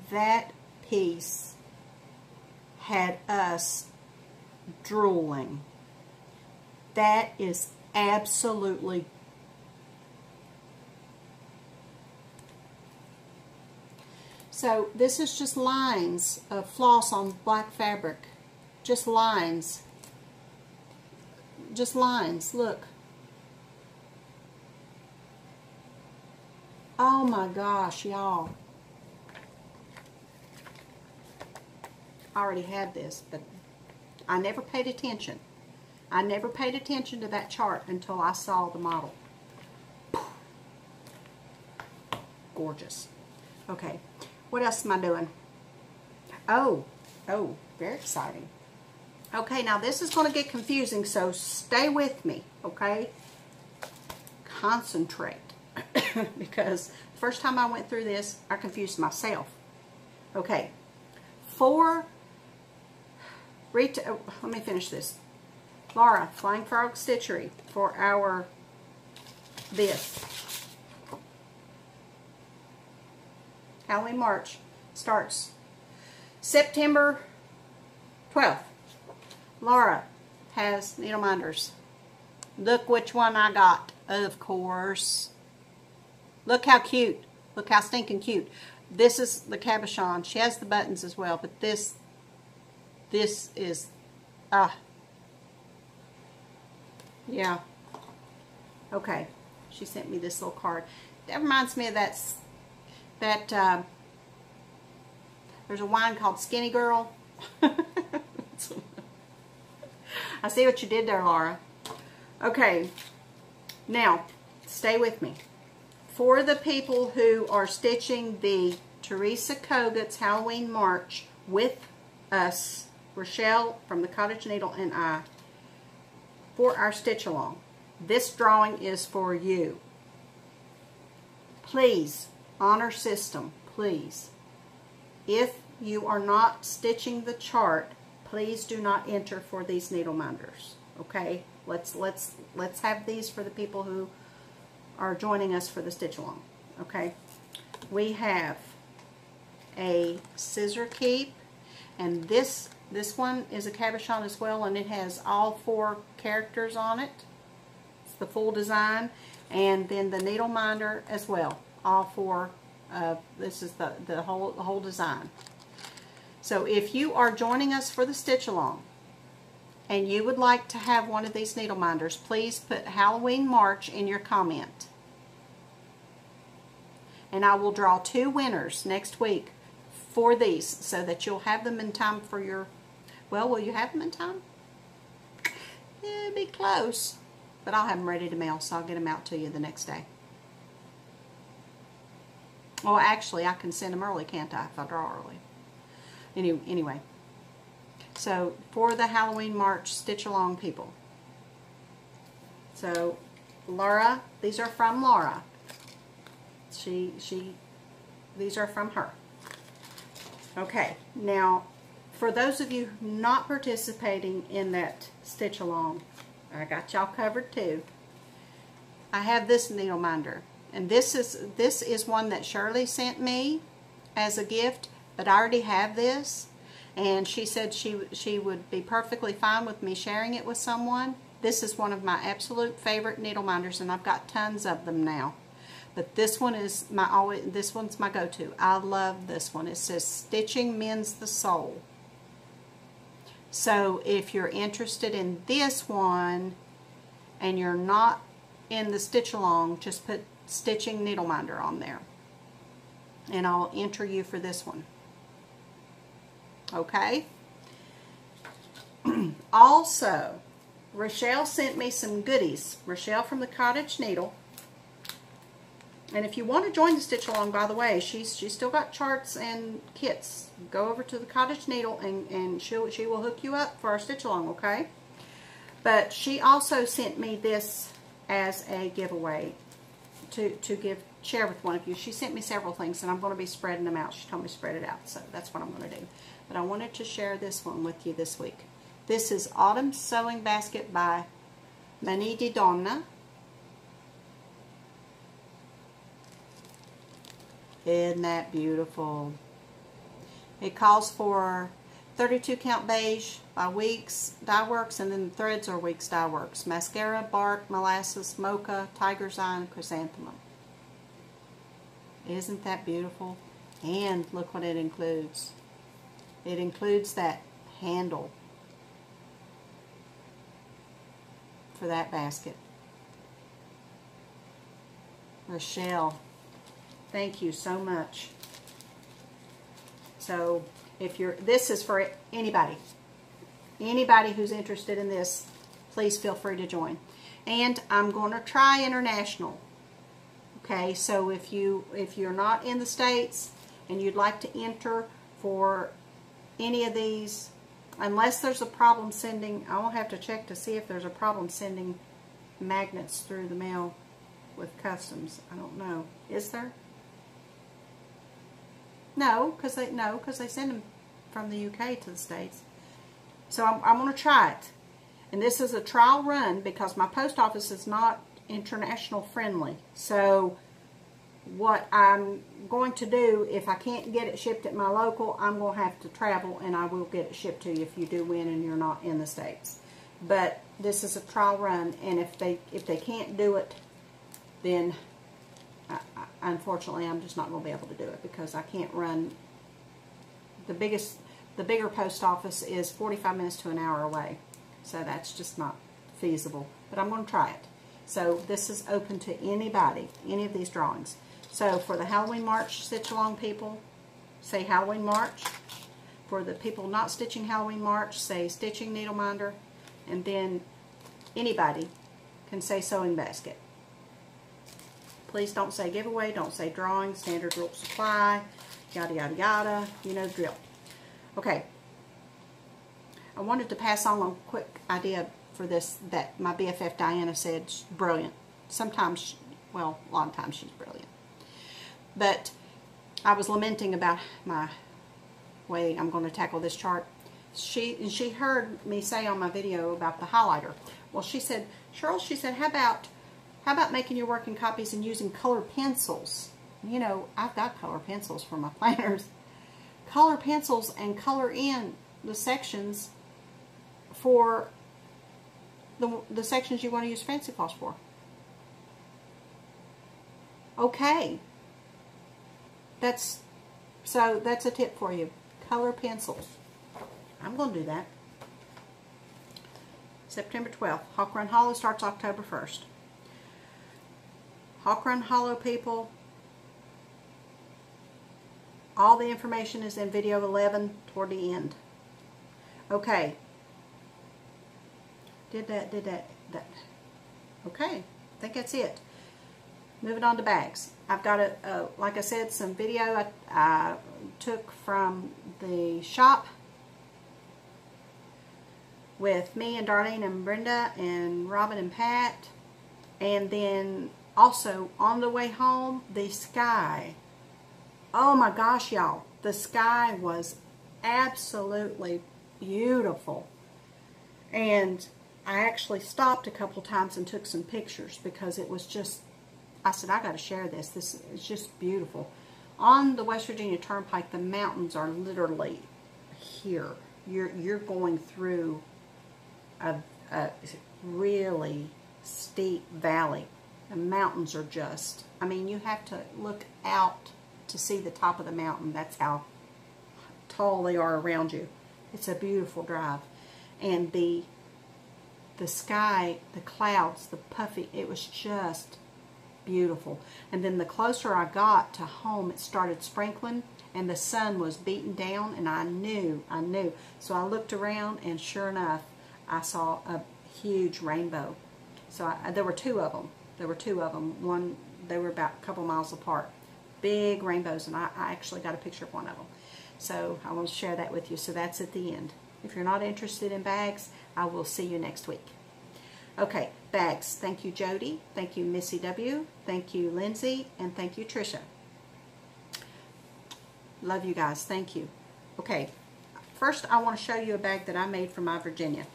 that piece had us drooling. That is absolutely so. This is just lines of floss on black fabric. Just lines. Just lines. Look. Oh my gosh, y'all. I already had this, but I never paid attention. I never paid attention to that chart until I saw the model. Gorgeous. Okay, what else am I doing? Oh, very exciting. Okay, now this is going to get confusing, so stay with me, okay? Concentrate. Because the first time I went through this, I confused myself. Okay, let me finish this. Laura, Flying Frog Stitchery, for our Halloween March starts September 12th. Laura has needleminders. Look which one I got, of course. Look how cute. Look how stinking cute. This is the cabochon. She has the buttons as well, but this is, yeah. Okay. She sent me this little card. That reminds me of that there's a wine called Skinny Girl. I see what you did there, Laura. Okay. Now, stay with me. For the people who are stitching the Teresa Kogut's Halloween March with us, Rochelle from the Cottage Needle and I, for our stitch along, this drawing is for you. Please, honor system, please. If you are not stitching the chart, please do not enter for these needle minders. Okay? Let's have these for the people who are joining us for the stitch along. Okay, we have a scissor keep, and this one is a cabochon as well, and it has all 4 characters on it. It's the full design, and then the needle minder as well. All 4. This is the whole design. So if you are joining us for the stitch along, and you would like to have one of these needle minders, please put Halloween March in your comment. And I will draw 2 winners next week for these so that you'll have them in time for your, well, will you have them in time? It'll be close. But I'll have them ready to mail, so I'll get them out to you the next day. Well, actually, I can send them early, can't I, if I draw early? Anyway. So, for the Halloween March stitch along people. So, Laura, these are from Laura. These are from her. Okay, now, for those of you not participating in that stitch along, I got y'all covered too. I have this needle minder, and this is one that Shirley sent me as a gift, but I already have this. And she said she would be perfectly fine with me sharing it with someone. This is one of my absolute favorite needle minders, and I've got tons of them now. But this one is this one's my go-to. I love this one. It says Stitching Mends the Soul. So if you're interested in this one, and you're not in the stitch along, just put Stitching Needleminder on there. And I'll enter you for this one. Okay? Also, Rochelle sent me some goodies. Rochelle from the Cottage Needle. And if you want to join the stitch along, by the way, she's still got charts and kits. Go over to the Cottage Needle and she will hook you up for our stitch along, okay? But she also sent me this as a giveaway to share with one of you. She sent me several things, and I'm going to be spreading them out. She told me to spread it out, so that's what I'm going to do. But I wanted to share this one with you this week. This is Autumn Sewing Basket by Mani di Donna. Isn't that beautiful? It calls for 32 count beige by Weeks Dye Works, and then the threads are Weeks Dye Works. Mascara, bark, molasses, mocha, tiger's eye, and chrysanthemum. Isn't that beautiful? And look what it includes. It includes that handle for that basket. Rochelle, thank you so much. So if you're, this is for anybody who's interested in this, please feel free to join. And I'm going to try international. Okay, so if you're not in the States and you'd like to enter for any of these, unless there's a problem sending, I will have to check to see if there's a problem sending magnets through the mail with customs. I don't know. Is there? No, because they send them from the UK to the States. So I'm going to try it. And this is a trial run because my post office is not international friendly. So what I'm going to do, if I can't get it shipped at my local, I'm going to have to travel, and I will get it shipped to you if you do win and you're not in the States. But this is a trial run, and if they can't do it, then unfortunately I'm just not going to be able to do it because I can't run. The bigger post office is 45 minutes to an hour away, so that's just not feasible. But I'm going to try it. So this is open to anybody, any of these drawings. So for the Halloween March stitch along people, say Halloween March. For the people not stitching Halloween March, say Stitching Needleminder. And then anybody can say Sewing Basket. Please don't say giveaway, don't say drawing, standard rule supply, yada yada yada. You know the drill. Okay. I wanted to pass on a quick idea for this that my BFF Diana said is brilliant. Sometimes, well, a lot of times she's brilliant. But I was lamenting about my way I'm going to tackle this chart. She heard me say on my video about the highlighter. Well, she said, Cheryl, she said, how about making your working copies and using colored pencils? You know, I've got colored pencils for my planners. Color pencils and color in the sections for the sections you want to use Fancy Floss for. Okay. That's a tip for you. Color pencils. I'm going to do that. September 12th. Hawk Run Hollow starts October 1st. Hawk Run Hollow people, all the information is in video 11 toward the end. Okay. Did that. Okay. I think that's it. Moving on to bags. I've got, like I said, some video I took from the shop with me and Darlene and Brenda and Robin and Pat. And then also on the way home, the sky. Oh my gosh, y'all. The sky was absolutely beautiful. And I actually stopped a couple times and took some pictures because it was just, I said, I got to share this. This is just beautiful. On the West Virginia Turnpike, the mountains are literally here. You're going through a really steep valley. The mountains are just, I mean, you have to look out to see the top of the mountain. That's how tall they are around you. It's a beautiful drive. And the the sky, the clouds, the puffy, it was just beautiful. And then the closer I got to home, it started sprinkling and the sun was beating down, and I knew. So I looked around, and sure enough, I saw a huge rainbow. So there were two of them. One, they were about a couple miles apart. Big rainbows, and I actually got a picture of one of them. So I want to share that with you. So that's at the end. If you're not interested in bags, I will see you next week. Okay, bags. Thank you, Jody. Thank you, Missy W. Thank you, Lindsay. And thank you, Trisha. Love you guys. Thank you. Okay, first I want to show you a bag that I made for my Virginia.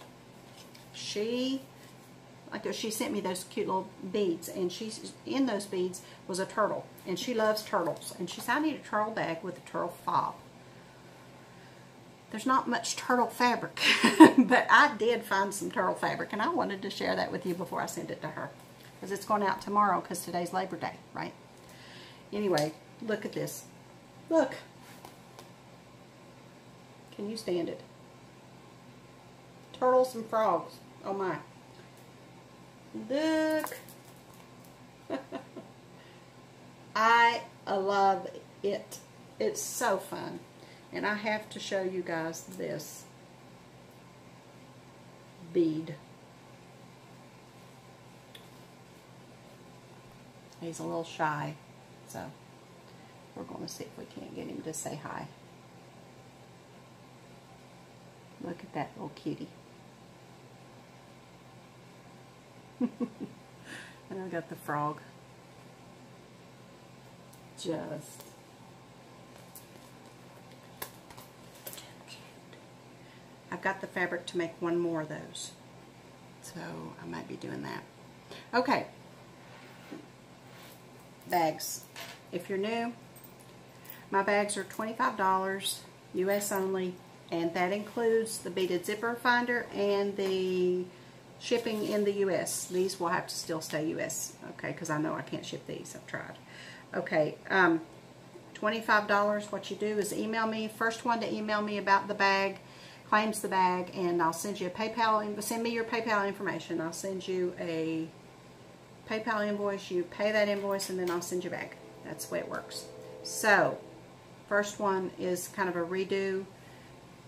She sent me those cute little beads, and in those beads was a turtle, and she loves turtles. And she said, I need a turtle bag with a turtle fob. There's not much turtle fabric, but I did find some turtle fabric, and I wanted to share that with you before I sent it to her, because it's going out tomorrow, because today's Labor Day, right? Anyway, look at this. Look. Can you stand it? Turtles and frogs. Oh my. Look. I love it. It's so fun. And I have to show you guys this bead. He's a little shy, so we're going to see if we can't get him to say hi. Look at that little cutie. And I got the frog. Just I've got the fabric to make one more of those, so I might be doing that. Okay, bags. If you're new, my bags are $25, US only, and that includes the beaded zipper finder and the shipping in the US. These will have to still stay US, okay, because I know I can't ship these. I've tried. Okay, $25. What you do is email me. First one to email me about the bag claims the bag, and I'll send you a PayPal. Send me your PayPal information. I'll send you a PayPal invoice. You pay that invoice, and then I'll send you a bag. That's the way it works. So, first one is kind of a redo.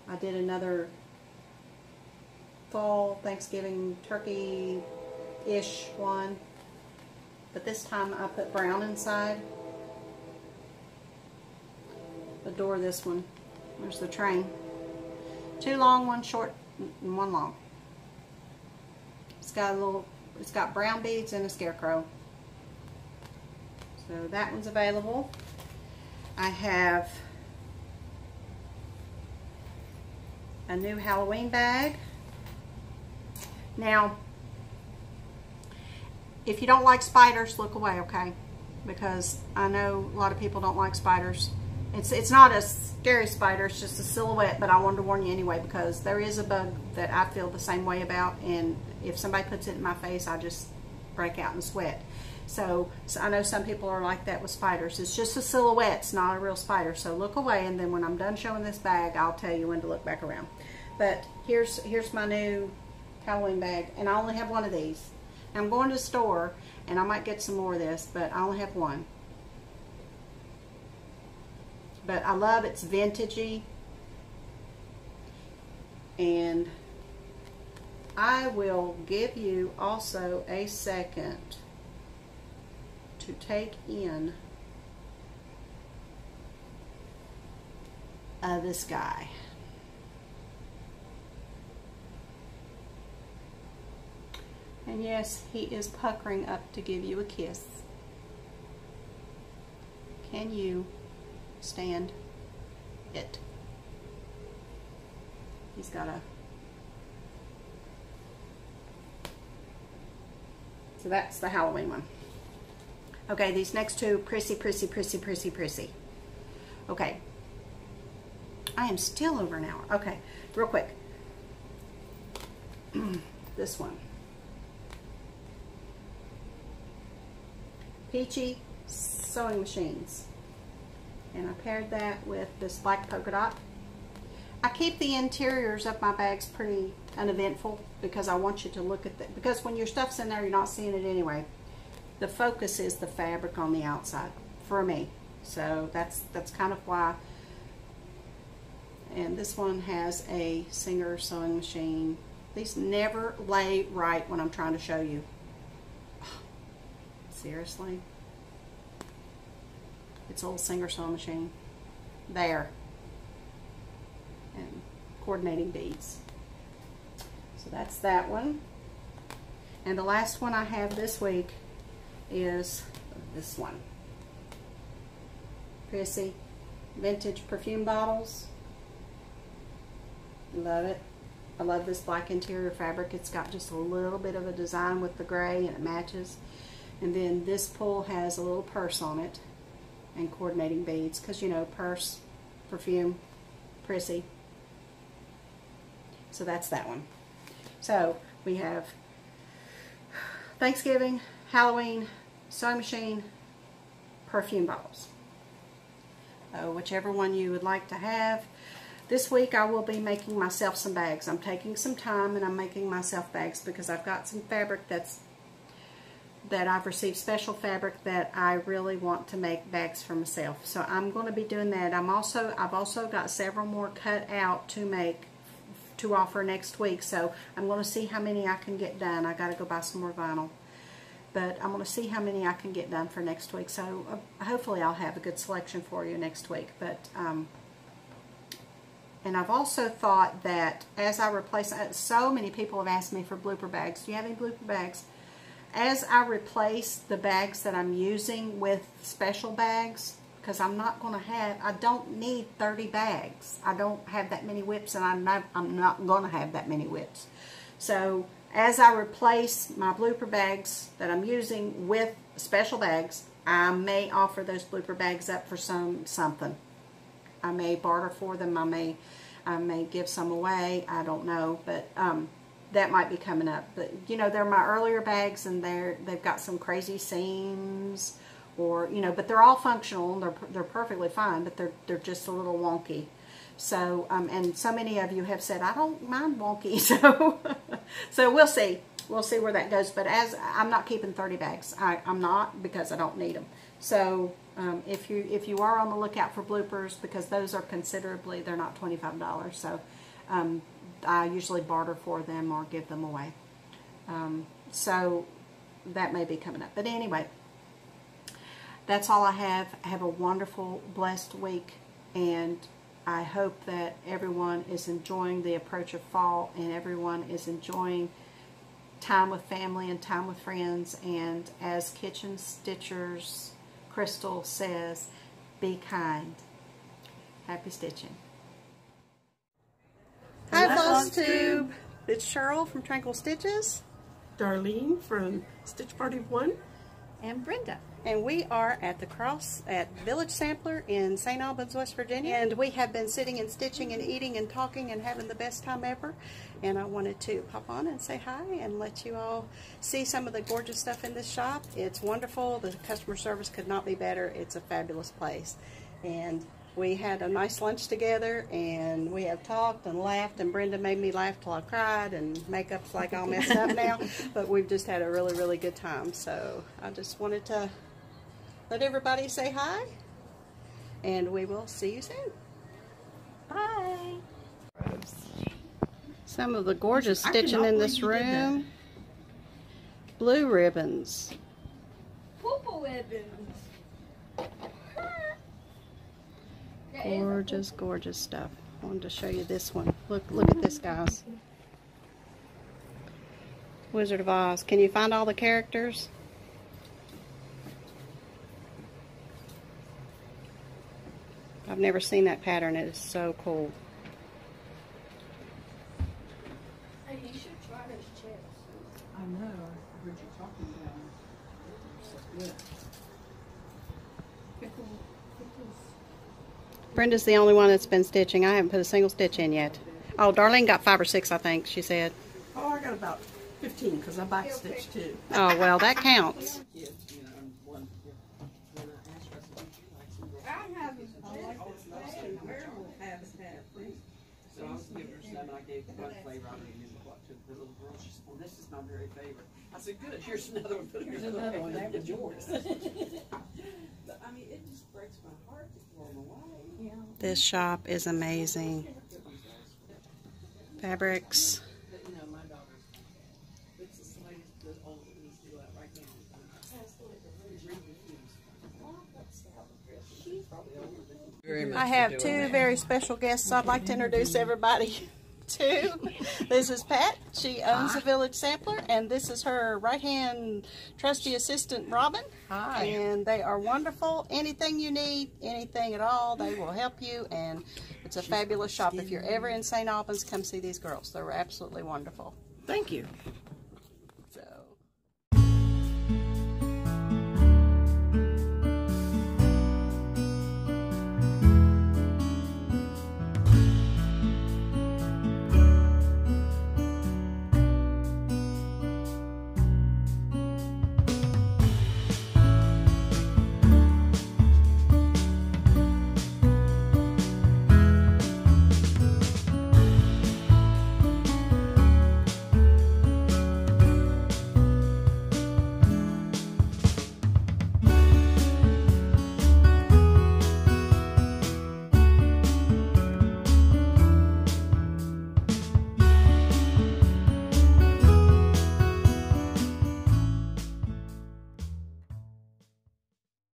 I did another fall Thanksgiving turkey-ish one, but this time I put brown inside. Adore this one. There's the train. Two long, one short, and one long. It's got brown beads and a scarecrow. So that one's available. I have a new Halloween bag. Now, if you don't like spiders, look away, okay? Because I know a lot of people don't like spiders. It's not a scary spider, it's just a silhouette, but I wanted to warn you anyway, because there is a bug that I feel the same way about, and if somebody puts it in my face, I just break out in sweat. So I know some people are like that with spiders. It's just a silhouette, it's not a real spider. So look away, and then when I'm done showing this bag, I'll tell you when to look back around. But here's my new Halloween bag, and I only have one of these. I'm going to the store, and I might get some more of this, but I only have one. But I love it's vintagey, and I will give you also a second to take in this guy. And yes, he is puckering up to give you a kiss. Can you stand it? He's got a... So that's the Halloween one. Okay, these next two, prissy. Okay. I am still over an hour. Okay, real quick. This one. Peachy sewing machines. And I paired that with this black polka dot. I keep the interiors of my bags pretty uneventful because I want you to look at that. Because when your stuff's in there, you're not seeing it anyway. The focus is the fabric on the outside for me. So that's kind of why. And this one has a Singer sewing machine. These never lay right when I'm trying to show you. Seriously? It's old Singer sewing machine. There. And coordinating beads. So that's that one. And the last one I have this week is this one. Prissy vintage perfume bottles. Love it. I love this black interior fabric. It's got just a little bit of a design with the gray and it matches. And then this pull has a little purse on it and coordinating beads because, you know, purse, perfume, prissy. So that's that one. So we have Thanksgiving, Halloween, sewing machine, perfume bottles. Whichever one you would like to have. This week I will be making myself some bags. I'm taking some time and I'm making myself bags because I've got some fabric that I've received, special fabric that I really want to make bags for myself. So I'm going to be doing that. I've also got several more cut out to offer next week. So I'm going to see how many I can get done. I got to go buy some more vinyl. But I'm going to see how many I can get done for next week. So hopefully I'll have a good selection for you next week. But and I've also thought that as I replace, so many people have asked me for blooper bags. Do you have any blooper bags? As I replace the bags that I'm using with special bags, because I'm not going to have, I don't need 30 bags. I don't have that many whips, and I'm not going to have that many whips. So as I replace my blooper bags that I'm using with special bags, I may offer those blooper bags up for something. I may barter for them. I may give some away. I don't know, but that might be coming up. But you know, they're my earlier bags, and they've got some crazy seams, or you know, but they're all functional. And they're perfectly fine, but they're just a little wonky. So and so many of you have said I don't mind wonky. So we'll see. We'll see where that goes. But as I'm not keeping 30 bags, I'm not, because I don't need them. So if you are on the lookout for bloopers, because those are considerably, they're not $25. So I usually barter for them or give them away. So that may be coming up. But anyway, that's all I have. Have a wonderful, blessed week, and I hope that everyone is enjoying the approach of fall, and everyone is enjoying time with family and time with friends. And as Kitchen Stitchers Crystal says, be kind. Happy stitching. Hi, FlossTube. It's Cheryl from Tranquil Stitches. Darlene from Stitch Party 1. And Brenda. And we are at the Cross at Village Sampler in St. Albans, West Virginia. And we have been sitting and stitching and eating and talking and having the best time ever. And I wanted to pop on and say hi and let you all see some of the gorgeous stuff in this shop. It's wonderful. The customer service could not be better. It's a fabulous place. And we had a nice lunch together, and we have talked and laughed, and Brenda made me laugh till I cried, and makeup's like all messed up now. But we've just had a really, really good time. So I just wanted to let everybody say hi, and we will see you soon. Bye. Some of the gorgeous stitching in this room. Blue ribbons. Purple ribbons. Gorgeous, gorgeous stuff. I wanted to show you this one. Look at this, guys. Wizard of Oz. Can you find all the characters? I've never seen that pattern. It is so cool. Hey, you should try those chips. I know. I heard you talking about them. So good. Pickles. Brenda's the only one that's been stitching. I haven't put a single stitch in yet. Oh, Darlene got 5 or 6, I think, she said. Oh, I got about 15 because I backstitched too. Oh, well, that counts. So I was giving her some, and I gave one flavor. I didn't even what to the little girl. She said, "Well, this is my very favorite." I said, "Good. Here's another one. Here's another one. That was yours. But I mean, it just breaks my heart to throw them away. Yeah. This shop is amazing. Fabrics. But, you know, my daughter's it's the slightest bit old that needs to go out right now. She's probably older than you. I have two very special guests I'd like to introduce everybody to. This is Pat. She owns the Village Sampler, and this is her right-hand trusty assistant, Robin. Hi. And they are wonderful. Anything you need, anything at all, they will help you, and it's a fabulous shop. If you're ever in St. Albans, come see these girls. They're absolutely wonderful. Thank you.